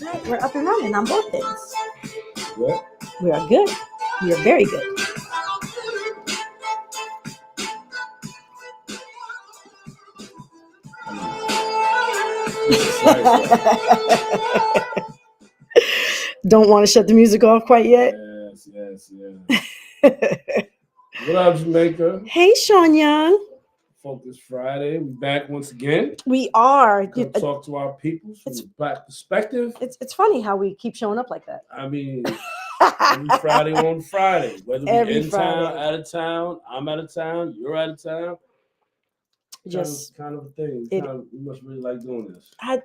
Right, we're up and running on both things. What? We are good. We are very good. Don't want to shut the music off quite yet. Yes. What up, Jamaica? Hey, Sean Young. Focus Friday. We back once again. We are. Come talk to our people from the Black perspective. It's funny how we keep showing up like that. I mean, every Friday on Friday, whether we're in town, out of town, I'm out of town, you're out of town. Just kind of a thing. We must really like doing this. I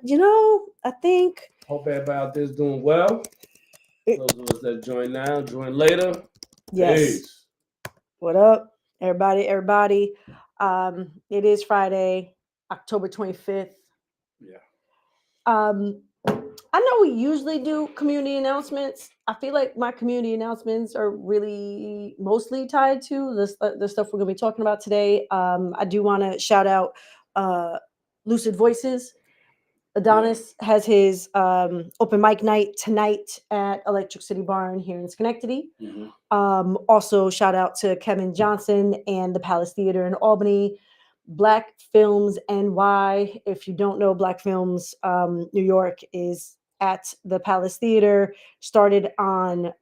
think. Hope everybody out there is doing well. Those of us that join now, join later. Yes. Peace. What up, everybody? It is Friday, October 25th. Yeah. I know we usually do community announcements. I feel like my community announcements are really mostly tied to the stuff we're going to be talking about today. I do want to shout out Lucid Voices. Adonis has his open mic night tonight at Electric City Barn here in Schenectady. Mm-hmm. Also, shout out to Kevin Johnson and the Palace Theater in Albany. Black Films NY. If you don't know, Black Films New York is at the Palace Theater. Started on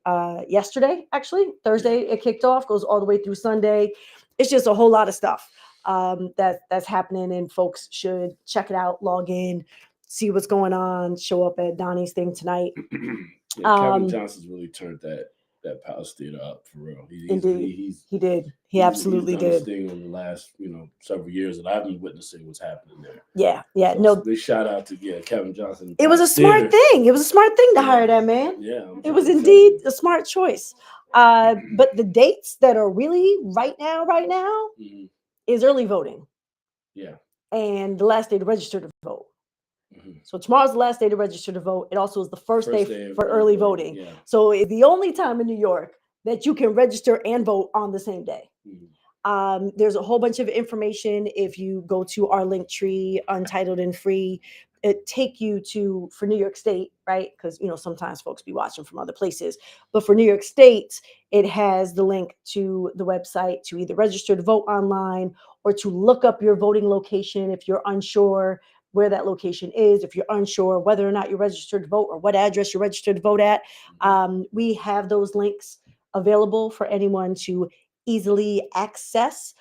yesterday, actually. Thursday it kicked off, goes all the way through Sunday. It's just a whole lot of stuff that's happening, and folks should check it out, log in, see what's going on, show up at Donnie's thing tonight. Kevin Johnson's really turned that Palace Theater up for real. He did. He absolutely done did. This thing in the last several years that I've been witnessing what's happening there. Yeah. So big shout out to Kevin Johnson. It was a smart thing. It was a smart thing to hire that man. Yeah, it was indeed a smart choice. But the dates that are really right now mm-hmm. is early voting. Yeah. And the last day to register to vote. Mm-hmm. So tomorrow's the last day to register to vote. It also is the first day for early voting. Yeah. So it's the only time in New York that you can register and vote on the same day. Mm-hmm. There's a whole bunch of information. If you go to our link tree, Untitled and Free, it take you to, for New York State, right? Because sometimes folks be watching from other places, but for New York State, it has the link to the website to either register to vote online or to look up your voting location if you're unsure where that location is, if you're unsure whether or not you're registered to vote or what address you're registered to vote at. We have those links available for anyone to easily access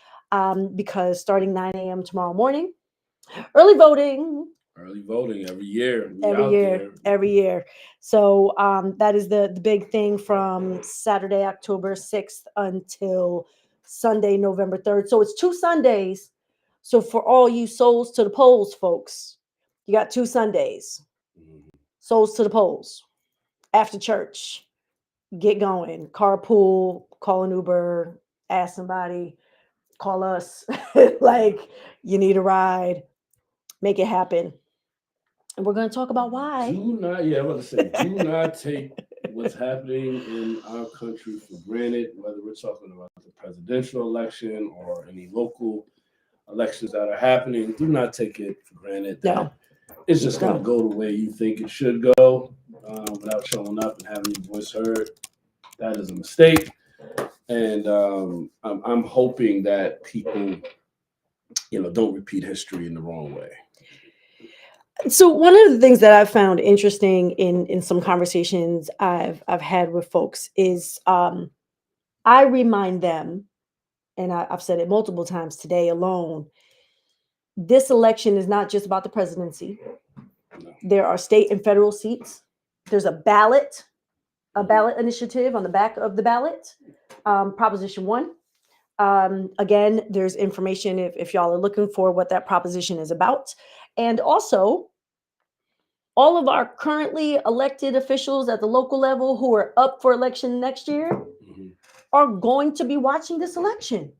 because starting 9 a.m. tomorrow morning, early voting every year. So that is the big thing from Saturday, October 6th until Sunday, November 3rd. So it's 2 Sundays. So for all you souls to the polls, folks, you got 2 Sundays. Souls to the polls. After church, get going. Carpool, call an Uber, ask somebody, call us. Like, you need a ride. Make it happen. And we're going to talk about why. Do not take what's happening in our country for granted, whether we're talking about the presidential election or any local elections that are happening. Do not take it for granted that it's just going to go the way you think it should go without showing up and having your voice heard. That is a mistake. And I'm hoping that people, don't repeat history in the wrong way. So one of the things that I've found interesting in some conversations I've had with folks is I remind them, and I've said it multiple times today alone, this election is not just about the presidency. There are state and federal seats. There's a ballot initiative on the back of the ballot, Proposition 1. Again, there's information if y'all are looking for what that proposition is about. And also, all of our currently elected officials at the local level who are up for election next year are going to be watching this election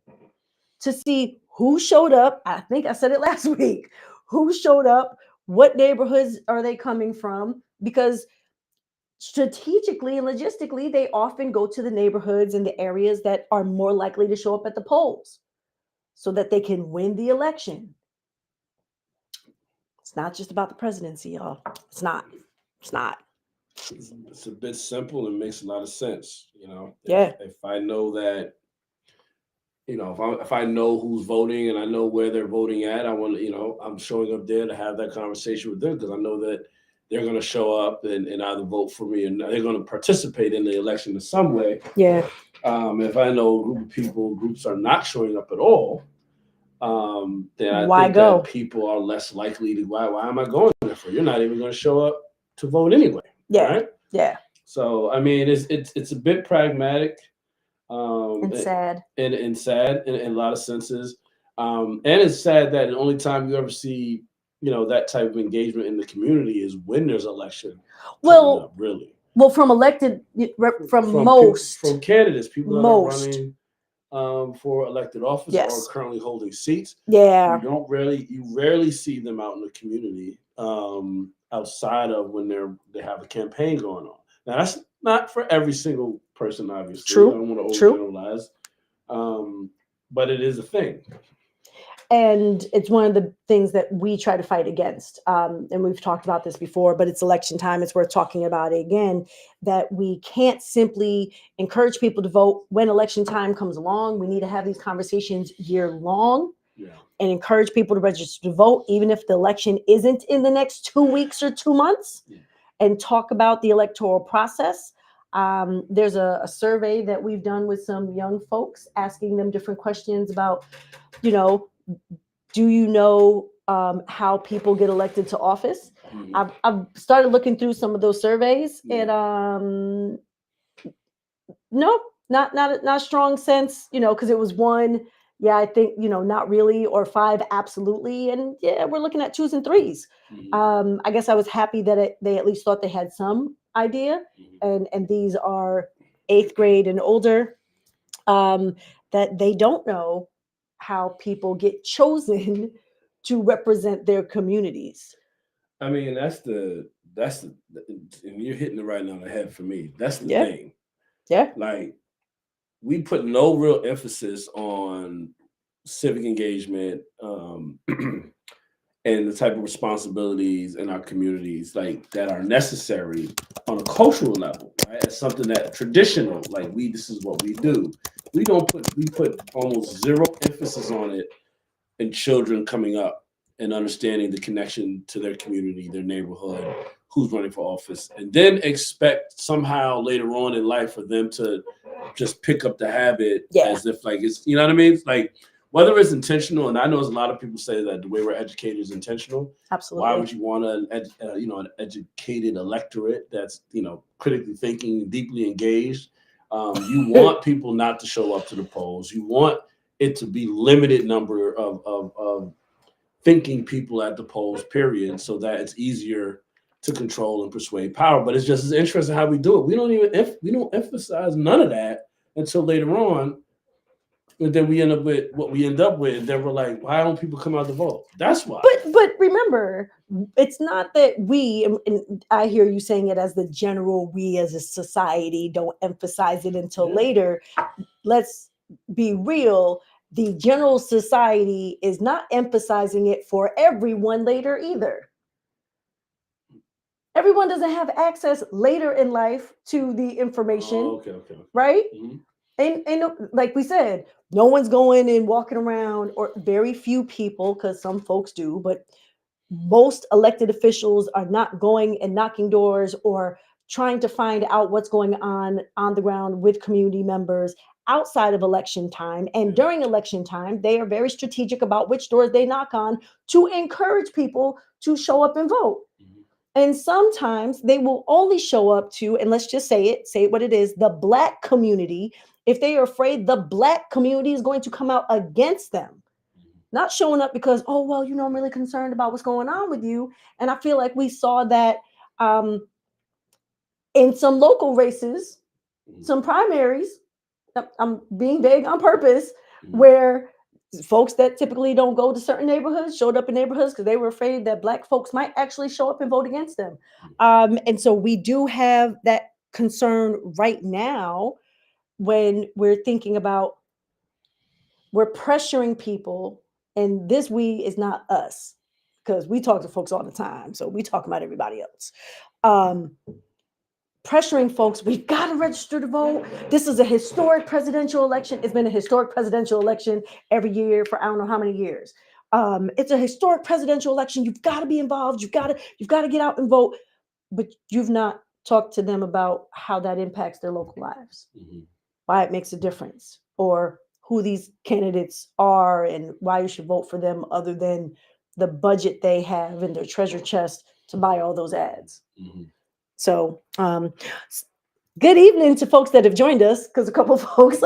to see who showed up. I think I said it last week. Who showed up? What neighborhoods are they coming from? Because strategically and logistically, they often go to the neighborhoods and the areas that are more likely to show up at the polls so that they can win the election. It's not just about the presidency, y'all. It's not. It's a bit simple and makes a lot of sense. Yeah. If I know that, if I know who's voting and I know where they're voting at, I want to, I'm showing up there to have that conversation with them because I know that they're going to show up and either vote for me and they're going to participate in the election in some way. Yeah. If I know a group of groups are not showing up at all, then I Why think go? that people are less likely to. Why am I going there for? You're not even going to show up to vote anyway, Yeah. right? Yeah. So I mean, it's a bit pragmatic, And sad. and sad in a lot of senses, and it's sad that the only time you ever see that type of engagement in the community is when there's election coming Well, up, really. Well, from elected, from candidates, people that are most. running for elected office Yes. or currently holding seats. Yeah. You rarely see them out in the community outside of when they have a campaign going on. Now that's not for every single person, obviously. True. I don't want to True. overgeneralize, but it is a thing. And it's one of the things that we try to fight against. And we've talked about this before, but it's election time. It's worth talking about it again, that we can't simply encourage people to vote when election time comes along. We need to have these conversations year long. Yeah. And encourage people to register to vote, even if the election isn't in the next 2 weeks or 2 months, and talk about the electoral process. There's a survey that we've done with some young folks, asking them different questions about, do you know how people get elected to office? Mm-hmm. I've started looking through some of those surveys, and no, not a strong sense, because it was one, yeah, I think, not really, or 5, absolutely, and yeah, we're looking at 2s and 3s. Mm-hmm. I guess I was happy that they at least thought they had some idea, and these are 8th grade and older, that they don't know how people get chosen to represent their communities. I mean, that's the and you're hitting it right on the head for me. That's the Yeah. thing. Yeah. Like, we put no real emphasis on civic engagement, and the type of responsibilities in our communities that are necessary on a cultural level, right? It's something that traditional, this is what we do. We put almost zero emphasis on it in children coming up and understanding the connection to their community, their neighborhood, who's running for office, and then expect somehow later on in life for them to just pick up the habit as if it's, you know what I mean? Whether it's intentional, and I know there's a lot of people say that the way we're educated is intentional. Absolutely. Why would you want an educated electorate that's critically thinking, deeply engaged? You want people not to show up to the polls. You want it to be limited number of thinking people at the polls, period, so that it's easier to control and persuade power. But it's just as interesting how we do it. We don't emphasize none of that until later on. And then we end up with what we end up with, and then we're like, why don't people come out to vote? That's why. But remember, it's not that we, and I hear you saying it as the general, we as a society don't emphasize it until later. Let's be real. The general society is not emphasizing it for everyone later either. Everyone doesn't have access later in life to the information. Okay. Right? Mm-hmm. And like we said, no one's going and walking around, or very few people, because some folks do, but most elected officials are not going and knocking doors or trying to find out what's going on the ground with community members outside of election time. And during election time, they are very strategic about which doors they knock on to encourage people to show up and vote. And sometimes they will only show up to, and let's just say it what it is, the Black community, if they are afraid the Black community is going to come out against them. Not showing up because, oh, well, I'm really concerned about what's going on with you. And I feel like we saw that in some local races, some primaries, I'm being vague on purpose, where folks that typically don't go to certain neighborhoods showed up in neighborhoods because they were afraid that Black folks might actually show up and vote against them. And so we do have that concern right now when we're thinking about, we're pressuring people, and this we is not us, because we talk to folks all the time. So we talk about everybody else. pressuring folks, we've got to register to vote. This is a historic presidential election. It's been a historic presidential election every year for I don't know how many years. It's a historic presidential election. You've got to be involved. You've got to get out and vote. But you've not talked to them about how that impacts their local lives, why it makes a difference, or who these candidates are and why you should vote for them other than the budget they have in their treasure chest to buy all those ads. So good evening to folks that have joined us, because a couple of folks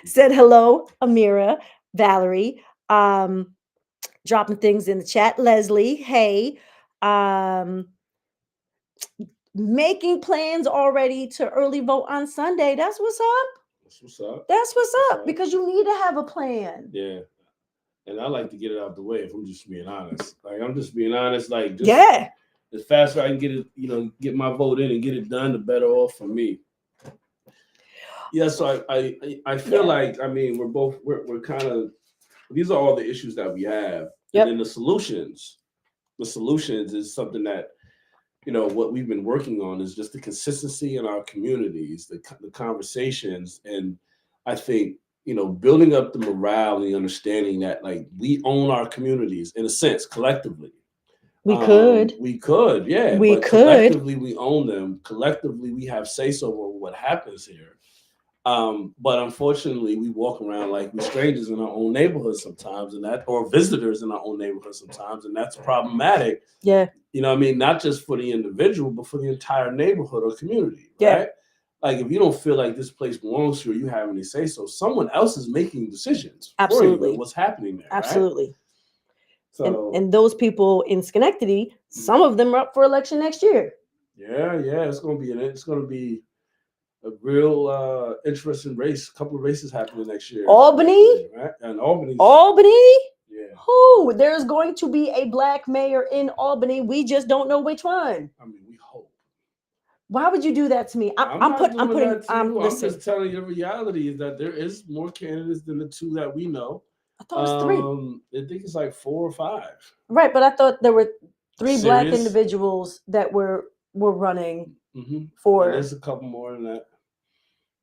said hello. Amira, Valerie, dropping things in the chat. Leslie, hey. Making plans already to early vote on Sunday. That's what's up. That's what's up. That's what's up, because you need to have a plan. Yeah. And I like to get it out the way if I'm just being honest. Like, I'm just being honest. Like, just Yeah. the faster I can get it, get my vote in and get it done, the better off for me. Yeah, so I feel like, I mean, we're kind of, these are all the issues that we have. Yep. And then the solutions is something that, what we've been working on is just the consistency in our communities, the conversations. And I think, building up the morale and the understanding that, like, we own our communities in a sense, collectively. We could, yeah. We but could. Collectively, we own them. Collectively, we have say-so over what happens here. But unfortunately, we walk around like we're strangers in our own neighborhood sometimes, or visitors in our own neighborhood sometimes, and that's problematic. Yeah. Not just for the individual, but for the entire neighborhood or community. Yeah. Right? Like, if you don't feel like this place belongs to you, or you have any say-so, someone else is making decisions. Absolutely. For you, what's happening there? Absolutely. Right? So, and those people in Schenectady, some of them are up for election next year. Yeah. It's going to be a real interesting race. A couple of races happening next year. Albany, right? And Albany. Yeah. Who? There's going to be a Black mayor in Albany. We just don't know which one. I mean, we hope. Why would you do that to me? I'm just telling you the reality is that there is more candidates than the two that we know. I thought it was 3. I think it's like 4 or 5. Right, but I thought there were 3 Black individuals that were running for. And there's a couple more than that.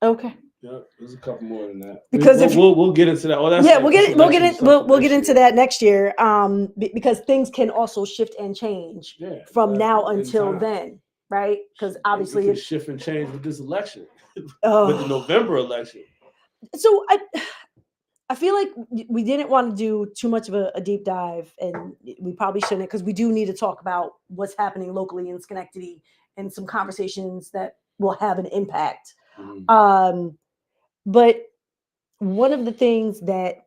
Okay. Yeah, there's a couple more than that. Because we'll get into that. We'll get into that next year. Because things can also shift and change from now until then, right? Because obviously it's shift and change with this election, with the November election. So I feel like we didn't want to do too much of a deep dive, and we probably shouldn't, because we do need to talk about what's happening locally in Schenectady and some conversations that will have an impact. But one of the things that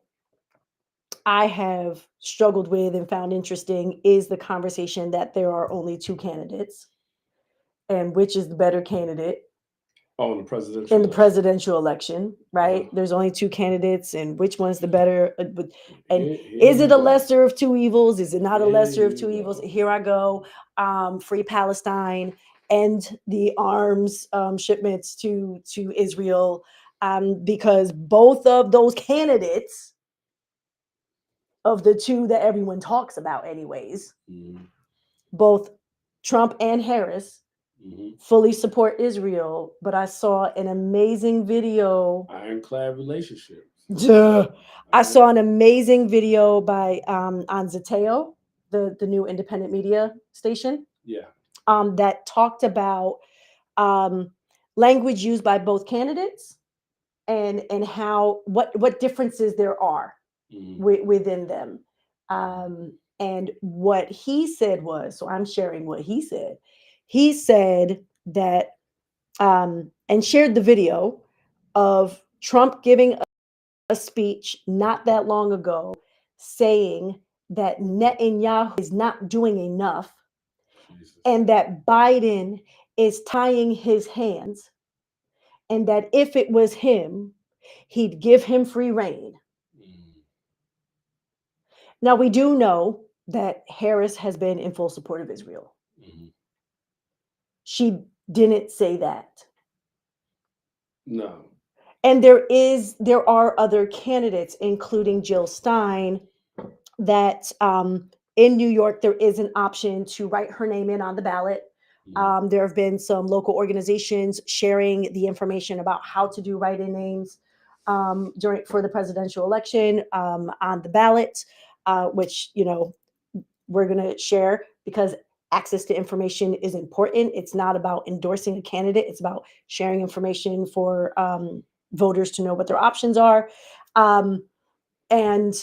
I have struggled with and found interesting is the conversation that there are only 2 candidates, and which is the better candidate. Oh, in the presidential election, right? There's only 2 candidates, and which one's the better? And is it a lesser of 2 evils? Is it not a lesser of 2 evils? Here I go. Free Palestine, end the arms shipments to Israel, because both of those candidates, of the 2 that everyone talks about anyways, both Trump and Harris, fully support Israel. But I saw an amazing video. Ironclad relationship. I saw an amazing video by on Zeteo, the new independent media station. Yeah. That talked about language used by both candidates and how what differences there are within them. And what he said was, so I'm sharing what he said. He said that, and shared the video of Trump giving a speech not that long ago, saying that Netanyahu is not doing enough, and that Biden is tying his hands, and that if it was him, he'd give him free rein. Now, we do know that Harris has been in full support of Israel. She didn't say that. No. And there are other candidates, including Jill Stein, that in New York, there is an option to write her name in on the ballot Mhm. There have been some local organizations sharing the information about how to do write-in names during for the presidential election on the ballot, which we're going to share because access to information is important. It's not about endorsing a candidate; it's about sharing information for voters to know what their options are. Um, and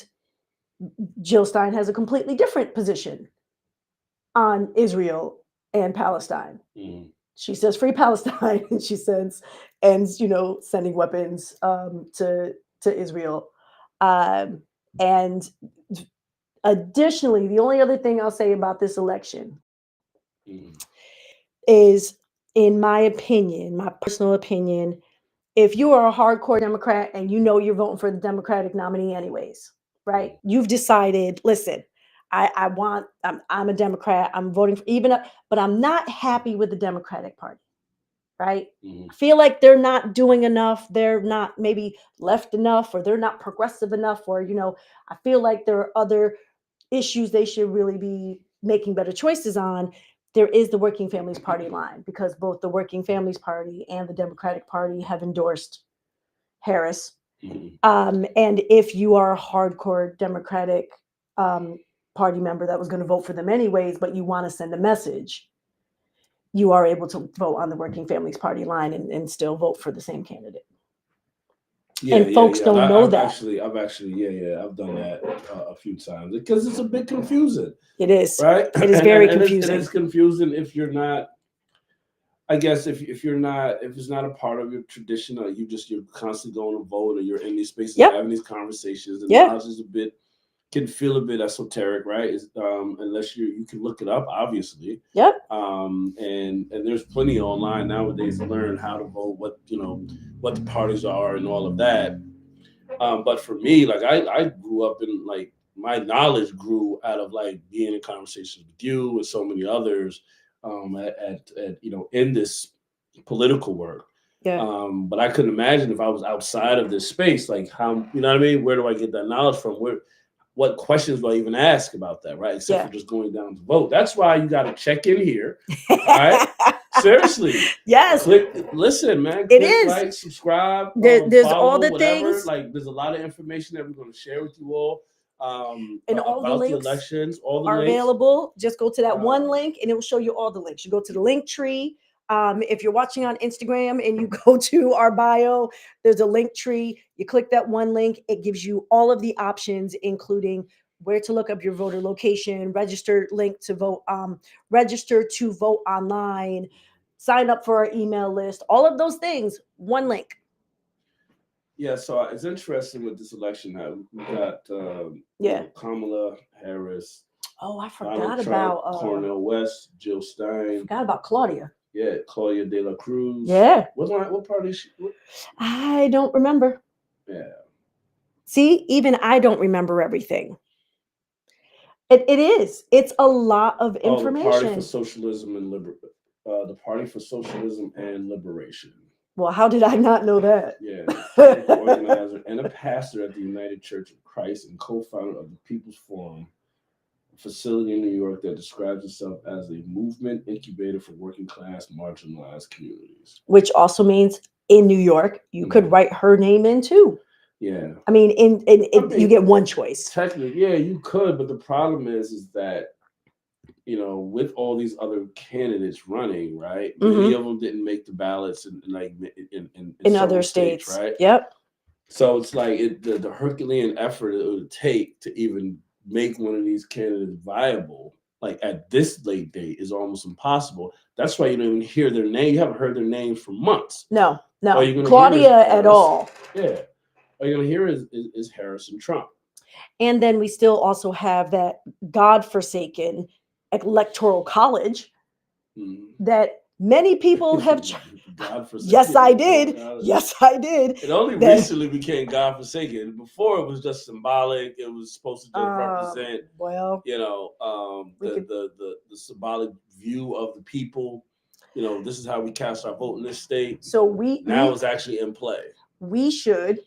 Jill Stein has a completely different position on Israel and Palestine. Mhm. She says free Palestine, and she says ends, sending weapons to Israel. And additionally, the only other thing I'll say about this election Mhm. is, in my opinion, my personal opinion, if you are a hardcore Democrat and you know you're voting for the Democratic nominee anyways, right? Mhm. You've decided, listen, I'm a Democrat. I'm voting for but I'm not happy with the Democratic Party, right? Mhm. I feel like they're not doing enough. They're not maybe left enough, or they're not progressive enough, or I feel like there are other issues they should really be making better choices on. There is the Working Families Party line, because both the Working Families Party and the Democratic Party have endorsed Harris. Mhm. And if you are a hardcore Democratic um, Party member that was going to vote for them anyways, but you want to send a message, you are able to vote on the Working Families Party line and still vote for the same candidate. Yeah, And yeah, folks yeah. don't know that. I've done that a few times because it's a bit confusing, It is. right? It is and very and it confusing. is confusing if you're not. I guess if you're not, if it's not a part of your tradition, or you're constantly going to vote, or you're in these spaces Yep. having these conversations, the Yeah. knowledge is can feel a bit esoteric, right? Unless you can look it up, obviously. Yep. And there's plenty online nowadays to learn how to vote, what the parties are, and all of that. But for me, like I grew up in, like, my knowledge grew out of, like, being in conversations with you and so many others at in this political work. Yeah. But I couldn't imagine if I was outside of this space, like, how, you know what I mean? Where do I get that knowledge from? What questions do I even ask about that, right? Except for just going down to vote. That's why you got to check in here. All right. Seriously. Yes. Listen, man. It Click is. like, subscribe, There's all follow, the whatever. things. Like, there's a lot of information that we're going to share with you all And all the about the links elections, all the are links. available. Just go to that one link and it will show you all the links. You go to the link tree. If you're watching on Instagram and you go to our bio, there's a link tree. You click that one link. It gives you all of the options, including where to look up your voter location, register to vote online, sign up for our email list, all of those things, one link. Yeah, so it's interesting with this election how we got Kamala Harris. Oh, I Donald forgot Trump, about Cornel West, Jill Stein. Forgot about Claudia. Yeah, Claudia De La Cruz. Yeah. What party is she? I don't remember. Yeah. See, even I don't remember everything. It is. It's a lot of information. The Party for Socialism and the Party for Socialism and Liberation. Well, how did I not know that? Yeah, organizer and a pastor at the United Church of Christ and co-founder of the People's Forum, a facility in New York that describes itself as a movement incubator for working class marginalized communities. Which also means in New York, you could write her name in too. Yeah. I mean, you get one choice. Technically, yeah, you could, but the problem is that, with all these other candidates running, right? Many of them didn't make the ballots in other states, right? Yep. So it's like the Herculean effort it would take to even make one of these candidates viable, like at this late date, is almost impossible. That's why you don't even hear their name. You haven't heard their names for months. No, Claudia at all. Yeah. All you're going to hear is Harris and Trump. And then we still also have that godforsaken electoral college that many people have. Yes, I did. Yes, I did. It only recently became godforsaken. Before, it was just symbolic. It was supposed to just represent, the symbolic view of the people. This is how we cast our vote in this state. So it's actually in play. We should,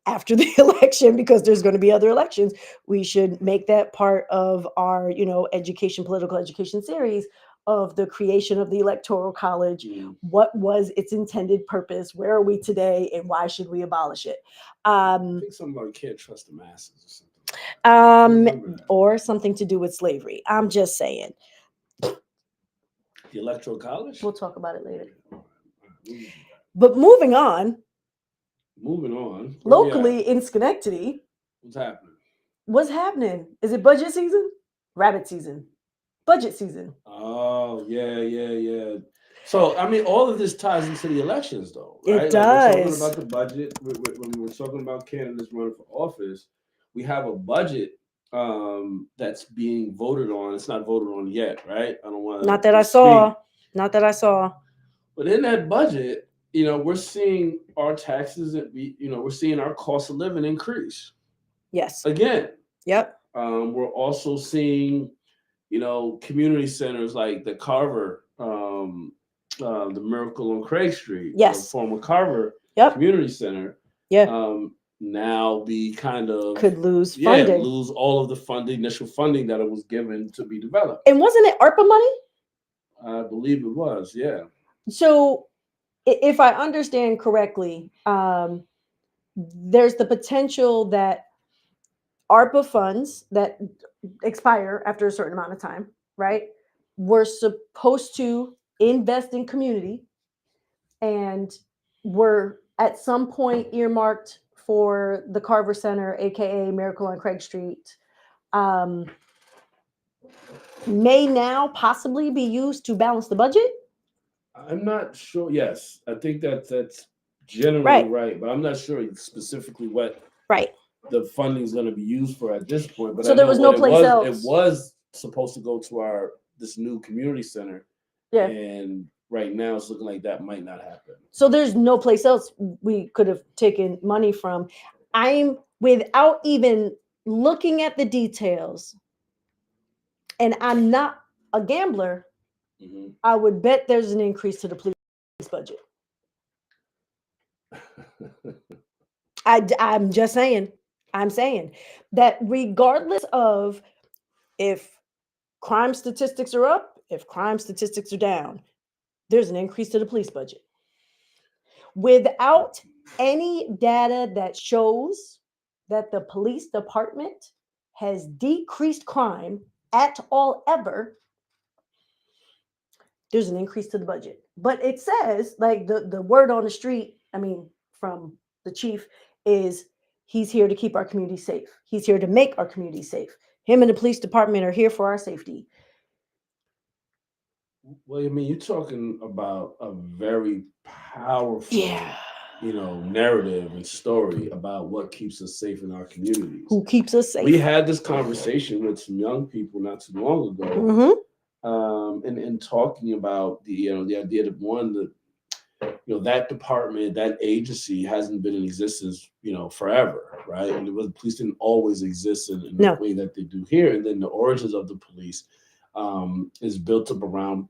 after the election, because there's going to be other elections, we should make that part of our, political education series of the creation of the Electoral College. Mm. What was its intended purpose? Where are we today? And why should we abolish it? I think something about can't trust the masses or something. Or something to do with slavery. I'm just saying. The Electoral College? We'll talk about it later. All right. But moving on, Moving on. locally in Schenectady, what's happening? What's happening? Is it budget season? Rabbit season. Budget season. Oh, yeah. So, I mean, all of this ties into the elections, though, right? It Like, we're talking does. about the budget. When we're talking about candidates running for office, we have a budget that's being voted on. It's not voted on yet, right? I don't want to. Not that I saw. Not that I saw. But in that budget, we're seeing our taxes, we're seeing our cost of living increase. Yes. Again. Yep. We're also seeing, community centers like the Carver, the Miracle on Craig Street, yes, the former Carver Community Center, now be kind of could lose funding, lose all of the initial funding that it was given to be developed. And wasn't it ARPA money? I believe it was, yeah. So, if I understand correctly, there's the potential that ARPA funds that expire after a certain amount of time, right? We're supposed to invest in community, and we're at some point earmarked for the Carver Center, aka Miracle on Craig Street, may now possibly be used to balance the budget. I'm not sure. Yes, I think that's generally right, but I'm not sure specifically what the funding is going to be used for at this point. But so there was no place else. It was supposed to go to this new community center, and right now it's looking like that might not happen. So there's no place else we could have taken money from. I'm without even looking at the details, and I'm not a gambler. Mm-hmm. I would bet there's an increase to the police budget. I'm just saying. I'm saying that regardless of if crime statistics are up, if crime statistics are down, there's an increase to the police budget. Without any data that shows that the police department has decreased crime at all ever, there's an increase to the budget. But it says, like the word on the street, from the chief, is he's here to keep our community safe. He's here to make our community safe. Him and the police department are here for our safety. Well, you're talking about a very powerful, narrative and story about what keeps us safe in our communities. Who keeps us safe? We had this conversation with some young people not too long ago, and talking about the idea that that department, that agency hasn't been in existence, forever, right? And the police didn't always exist in the way that they do here. And then the origins of the police is built up around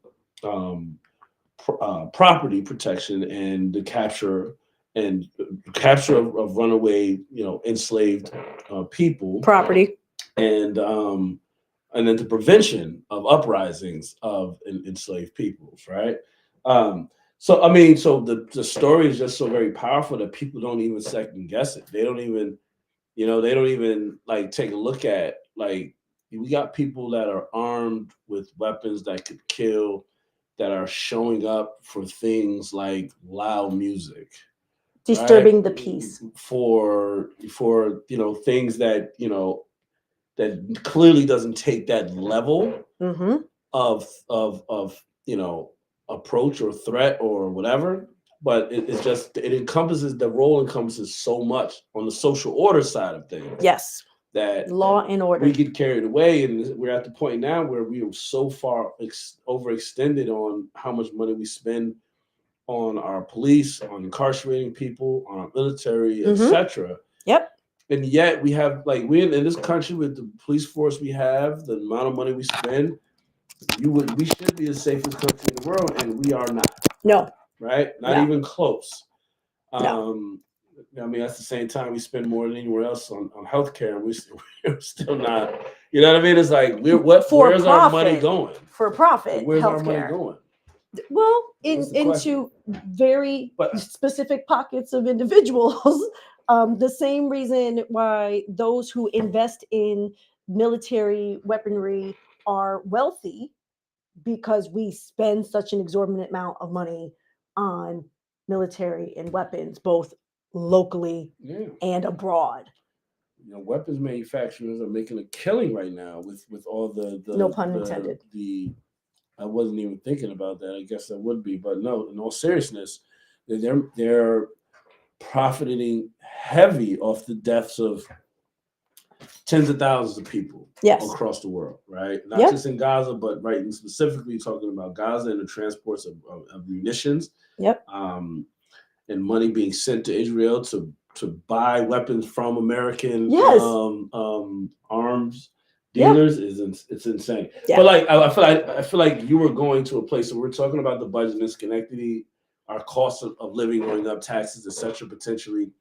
property protection and the capture of runaway, enslaved people, property, and then the prevention of uprisings of enslaved peoples, right? So the story is just so very powerful that people don't even second guess it. They don't even like take a look at, like, we got people that are armed with weapons that could kill, that are showing up for things like loud music, disturbing the peace, for things that that clearly doesn't take that level of approach or threat or whatever, but the role encompasses so much on the social order side of things. Yes. That law and order. We get carried away, and we're at the point now where we are so far overextended on how much money we spend on our police, on incarcerating people, on our military, etc. Yep. And yet we have, we in this country, with the police force we have, the amount of money we spend, we should be the safest country in the world, and we are not. No. Right? Not even close. No. At the same time, we spend more than anywhere else on healthcare, and we're still not, You know what I mean? It's like For where's our money profit. going? For profit Where's our money healthcare. going? Well, That's the into very But specific pockets of individuals. The same reason why those who invest in military weaponry are wealthy, because we spend such an exorbitant amount of money on military and weapons, both locally yeah, and abroad. weapons manufacturers are making a killing right now with all the No pun intended. I wasn't even thinking about that. I guess I would be, but no. In all seriousness, they're profiting heavy off the deaths of tens of thousands of people Yes. across the world, right? Not Yep. just in Gaza, but right, and specifically talking about Gaza and the transports of munitions. Yep. And money being sent to Israel to buy weapons from American Yes. arms Yeah. dealers it's insane. Yeah. But like I feel like you were going to a place where we're talking about the budget and Schenectady, our cost of living going up, taxes, etc., potentially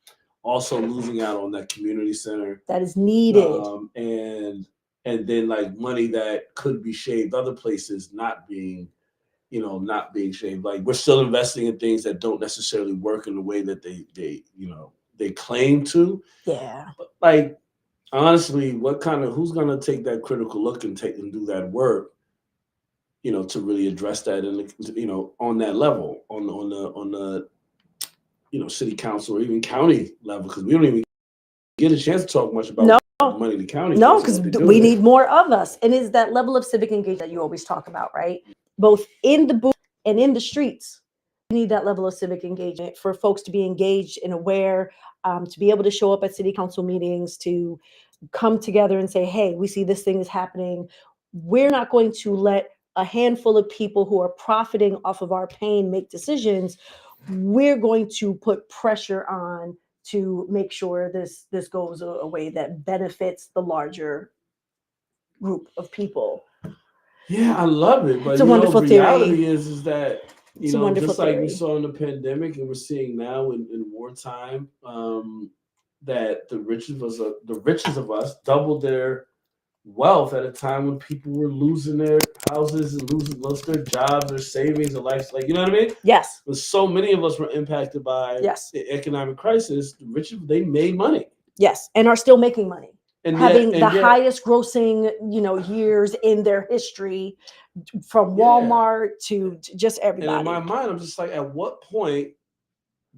also losing out on that community center That is needed. and then like money that could be shaved other places not being shaved. Like we're still investing in things that don't necessarily work in the way that they claim to. Yeah. But like honestly, who's gonna take that critical look and do that work, to really address that and on that level, on the city council or even county level, because we don't even get a chance to talk much about money the county. No, because we need more of us. And it's that level of civic engagement that you always talk about, right? Both in the booth and in the streets. We need that level of civic engagement for folks to be engaged and aware, to be able to show up at city council meetings, to come together and say, hey, we see this thing is happening. We're not going to let a handful of people who are profiting off of our pain make decisions. We're going to put pressure on to make sure this goes a way that benefits the larger group of people. Yeah, I love it. But it's a wonderful reality theory. is that just like we saw in the pandemic and we're seeing now in wartime, that the richest of us doubled their wealth at a time when people were losing their houses and lost their jobs, their savings, their lives. Like, you know what I mean? Yes. But so many of us were impacted by the economic crisis. The rich, they made money. Yes, and are still making money. And having the highest grossing, years in their history, from Walmart to just everybody. And in my mind, I'm just like, at what point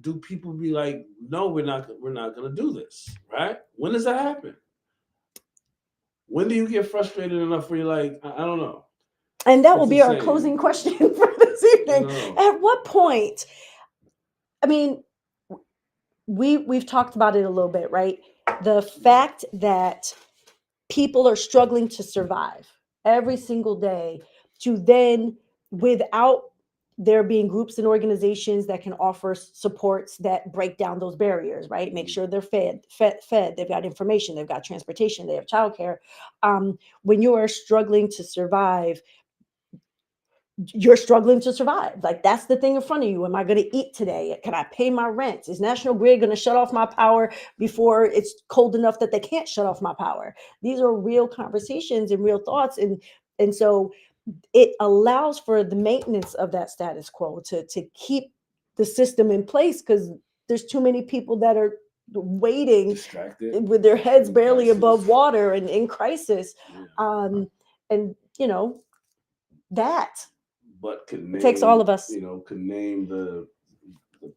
do people be like, no, we're not going to do this, right? When does that happen? When do you get frustrated enough where you're like, I don't know? And that will be our closing question for this evening. At what point? I mean, we've talked about it a little bit, right? The fact that people are struggling to survive every single day, to then, without there being groups and organizations that can offer supports that break down those barriers, right? Make sure they're fed, they've got information, they've got transportation, they have childcare. When you are struggling to survive, you're struggling to survive. Like, that's the thing in front of you. Am I going to eat today? Can I pay my rent? Is National Grid going to shut off my power before it's cold enough that they can't shut off my power? These are real conversations and real thoughts. And so it allows for the maintenance of that status quo to keep the system in place, because there's too many people that are waiting, distracted, with their heads barely above water and in crisis. And that. But it takes all of us. Could name the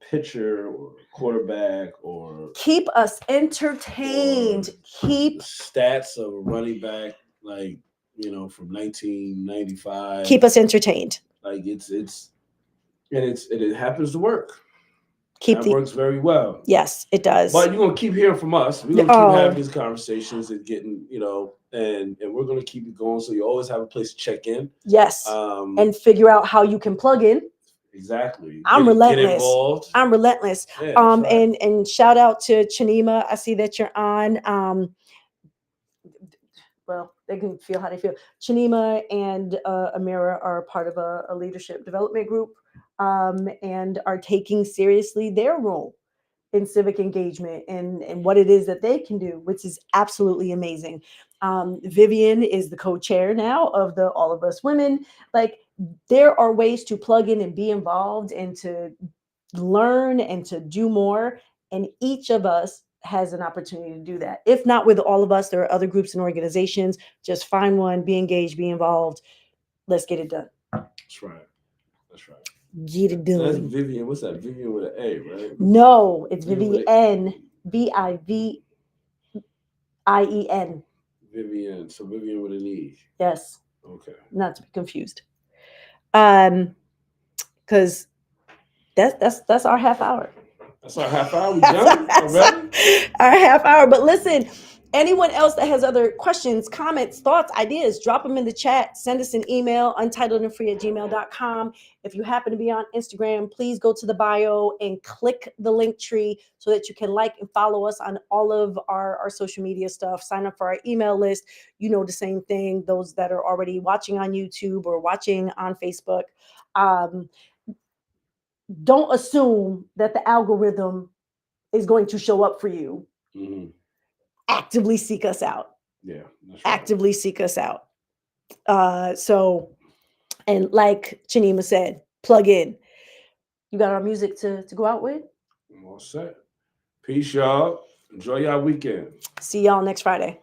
pitcher or quarterback or keep us entertained. Keep the stats of a running back, like from 1995. Keep us entertained. Like it happens to work. That works very well. Yes, it does. But you're gonna keep hearing from us. We're gonna keep having these conversations and getting, and we're gonna keep it going. So you always have a place to check in. Yes. And figure out how you can plug in. Exactly. I'm relentless. Get involved. I'm relentless. Yeah, right. And shout out to Chanima. I see that you're on. Well, they can feel how they feel. Chanima and Amira are part of a leadership development group, and are taking seriously their role in civic engagement and what it is that they can do, which is absolutely amazing. Vivian is the co-chair now of the All of Us Women. Like, there are ways to plug in and be involved and to learn and to do more. And each of us has an opportunity to do that. If not with All of Us, there are other groups and organizations. Just find one, be engaged, be involved. Let's get it done. That's right. That's right. Get it That's done. Vivian. What's that? Vivian with an A, right? No, it's Vivian with Vivian. Vivien. Vivian. So Vivian with an E. Yes, Okay. not to be confused. Because that's our half hour. That's our half hour. We done already? Our half hour. But listen, anyone else that has other questions, comments, thoughts, ideas, drop them in the chat. Send us an email, untitledandfree@gmail.com. If you happen to be on Instagram, please go to the bio and click the link tree so that you can like and follow us on all of our social media stuff. Sign up for our email list. You know the same thing. Those that are already watching on YouTube or watching on Facebook. Don't assume that the algorithm is going to show up for you. Mm-hmm. Actively seek us out. Yeah. That's right. Actively seek us out. So, and like Chinima said, plug in. You got our music to go out with? I'm all set. Peace, y'all. Enjoy y'all weekend. See y'all next Friday.